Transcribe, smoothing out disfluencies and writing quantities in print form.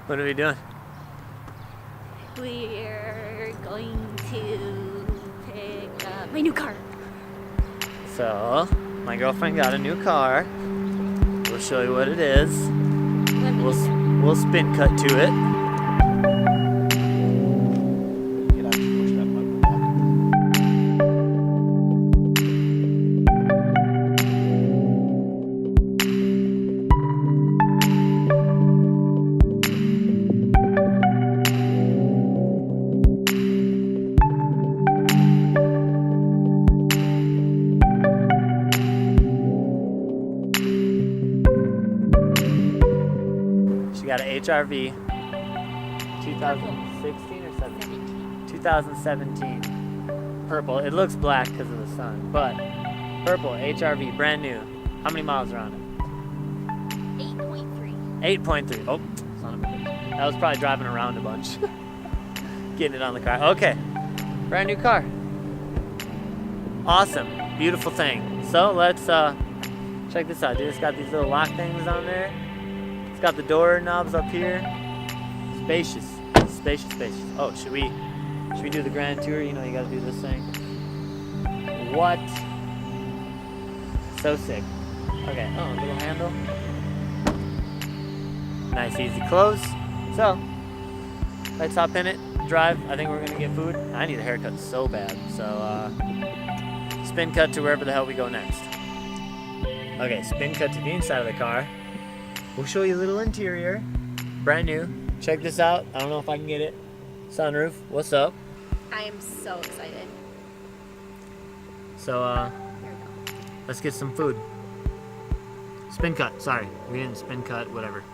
What are we doing? We're going to pick up my new car. So, my girlfriend got a new car. We'll show you what it is. We'll spin cut to it. She got an HRV 2016 or 17? 2017. Purple. It looks black because of the sun, but purple HRV, brand new. How many miles are on it? 8.3. 8.3. Oh, son of a bitch. That was probably driving around a bunch. Getting it on the car. Okay. Brand new car. Awesome. Beautiful thing. So let's check this out, dude. It's got these little lock things on there. It's got the door knobs up here. Spacious. Spacious, spacious. Oh, should we do the grand tour? You know you gotta do this thing. What? So sick. Okay, oh, a little handle. Nice, easy close. So, let's hop in it, drive. I think we're gonna get food. I need a haircut so bad. So, spin cut to wherever the hell we go next. Okay, spin cut to the inside of the car. We'll show you a little interior. Brand new. Check this out. I don't know if I can get it. Sunroof. What's up? I am so excited. So, Here we go. let's get some food. Spin cut. Sorry. We didn't spin cut. Whatever.